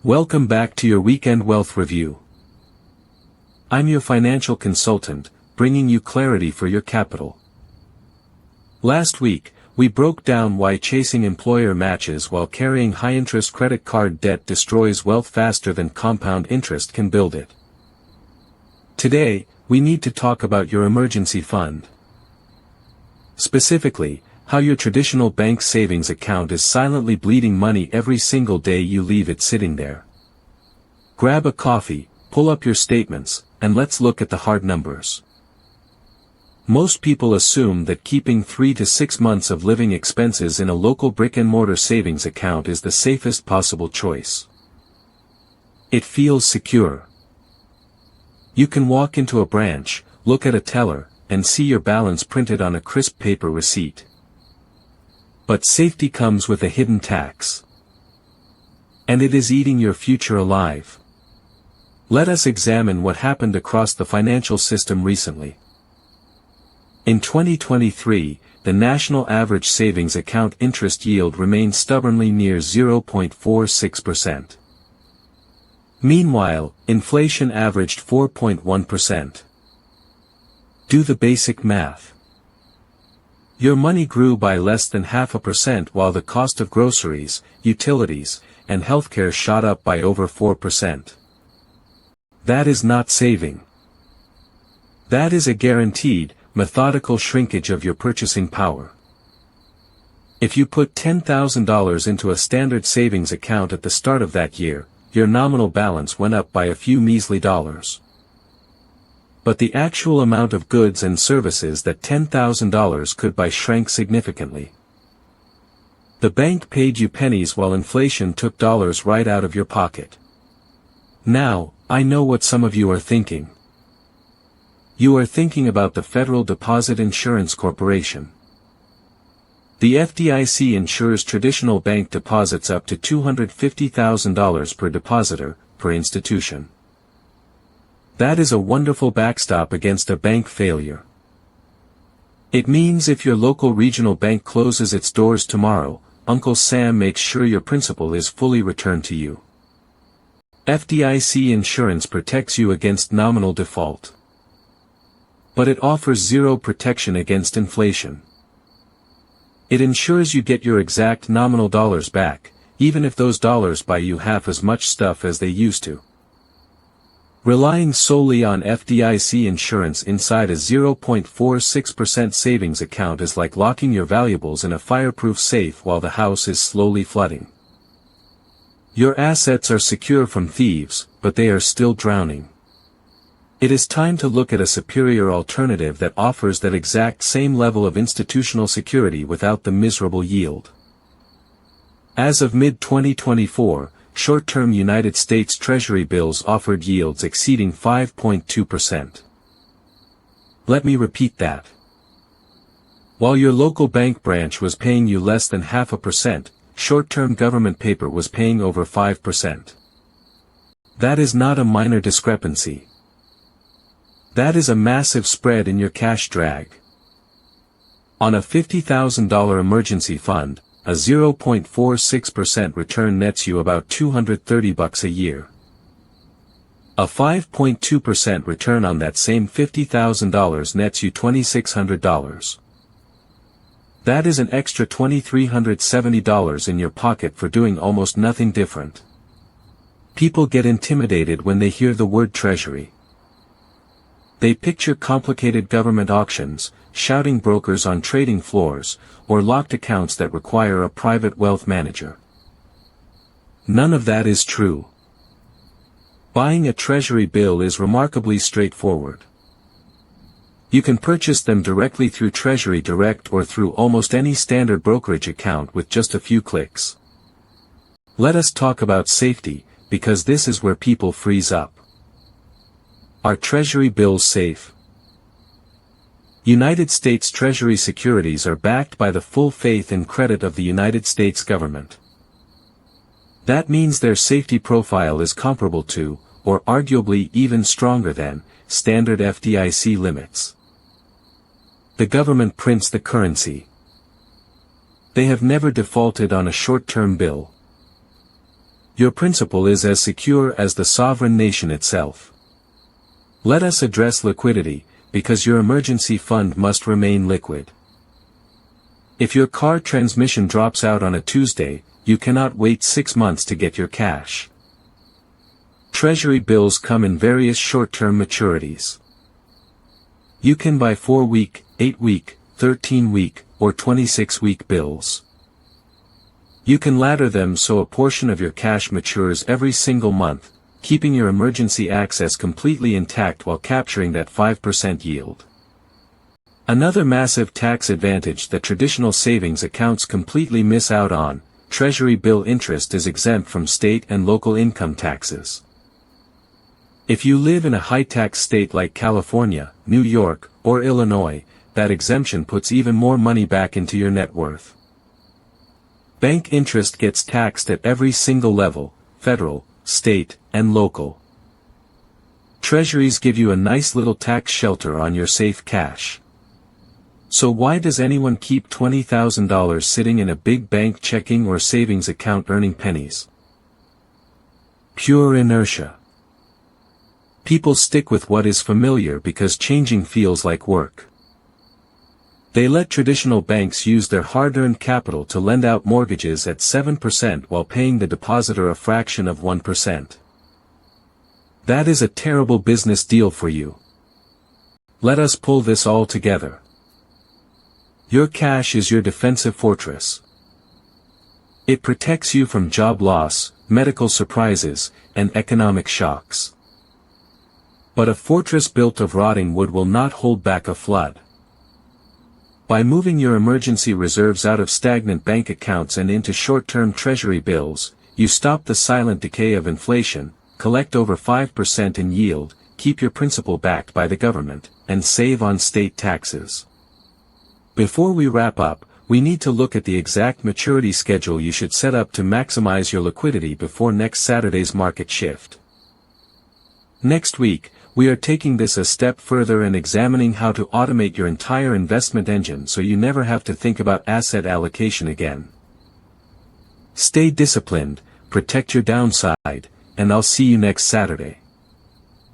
Welcome back to your weekend wealth review. I'm your financial consultant, bringing you clarity for your capital. Last week, we broke down why chasing employer matches while carrying high-interest credit card debt destroys wealth faster than compound interest can build it. Today, we need to talk about your emergency fund. Specifically, how your traditional bank savings account is silently bleeding money every single day you leave it sitting there. Grab a coffee, pull up your statements, and let's look at the hard numbers. Most people assume that keeping 3 to 6 months of living expenses in a local brick-and-mortar savings account is the safest possible choice. It feels secure. You can walk into a branch, look at a teller, and see your balance printed on a crisp paper receipt. But safety comes with a hidden tax. And it is eating your future alive. Let us examine what happened across the financial system recently. In 2023, the national average savings account interest yield remained stubbornly near 0.46%. Meanwhile, inflation averaged 4.1%. Do the basic math. Your money grew by less than 0.5% while the cost of groceries, utilities, and healthcare shot up by over 4%. That is not saving. That is a guaranteed, methodical shrinkage of your purchasing power. If you put $10,000 into a standard savings account at the start of that year, your nominal balance went up by a few measly dollars. But the actual amount of goods and services that $10,000 could buy shrank significantly. The bank paid you pennies while inflation took dollars right out of your pocket. Now, I know what some of you are thinking. You are thinking about the Federal Deposit Insurance Corporation. The FDIC insures traditional bank deposits up to $250,000 per depositor, per institution. That is a wonderful backstop against a bank failure. It means if your local regional bank closes its doors tomorrow, Uncle Sam makes sure your principal is fully returned to you. FDIC insurance protects you against nominal default. But it offers zero protection against inflation. It ensures you get your exact nominal dollars back, even if those dollars buy you half as much stuff as they used to. Relying solely on FDIC insurance inside a 0.46% savings account is like locking your valuables in a fireproof safe while the house is slowly flooding. Your assets are secure from thieves, but they are still drowning. It is time to look at a superior alternative that offers that exact same level of institutional security without the miserable yield. As of mid-2024, short-term United States Treasury bills offered yields exceeding 5.2%. Let me repeat that. While your local bank branch was paying you less than 0.5%, short-term government paper was paying over 5%. That is not a minor discrepancy. That is a massive spread in your cash drag. On a $50,000 emergency fund, a 0.46% return nets you about $230 a year. A 5.2% return on that same $50,000 nets you $2,600. That is an extra $2,370 in your pocket for doing almost nothing different. People get intimidated when they hear the word Treasury. They picture complicated government auctions, shouting brokers on trading floors, or locked accounts that require a private wealth manager. None of that is true. Buying a Treasury bill is remarkably straightforward. You can purchase them directly through Treasury Direct or through almost any standard brokerage account with just a few clicks. Let us talk about safety, because this is where people freeze up. Are Treasury bills safe? United States Treasury securities are backed by the full faith and credit of the United States government. That means their safety profile is comparable to, or arguably even stronger than, standard FDIC limits. The government prints the currency. They have never defaulted on a short-term bill. Your principal is as secure as the sovereign nation itself. Let us address liquidity, because your emergency fund must remain liquid. If your car transmission drops out on a Tuesday, you cannot wait 6 months to get your cash. Treasury bills come in various short-term maturities. You can buy 4-week, 8-week, 13-week, or 26-week bills. You can ladder them so a portion of your cash matures every single month, keeping your emergency access completely intact while capturing that 5% yield. Another massive tax advantage that traditional savings accounts completely miss out on: Treasury bill interest is exempt from state and local income taxes. If you live in a high-tax state like California, New York, or Illinois, that exemption puts even more money back into your net worth. Bank interest gets taxed at every single level: federal, state, and local. Treasuries give you a nice little tax shelter on your safe cash. So why does anyone keep $20,000 sitting in a big bank checking or savings account earning pennies? Pure inertia. People stick with what is familiar because changing feels like work. They let traditional banks use their hard-earned capital to lend out mortgages at 7% while paying the depositor a fraction of 1%. That is a terrible business deal for you. Let us pull this all together. Your cash is your defensive fortress. It protects you from job loss, medical surprises, and economic shocks. But a fortress built of rotting wood will not hold back a flood. By moving your emergency reserves out of stagnant bank accounts and into short-term treasury bills, you stop the silent decay of inflation, collect over 5% in yield, keep your principal backed by the government, and save on state taxes. Before we wrap up, we need to look at the exact maturity schedule you should set up to maximize your liquidity before next Saturday's market shift. Next week, we are taking this a step further and examining how to automate your entire investment engine so you never have to think about asset allocation again. Stay disciplined, protect your downside, and I'll see you next Saturday.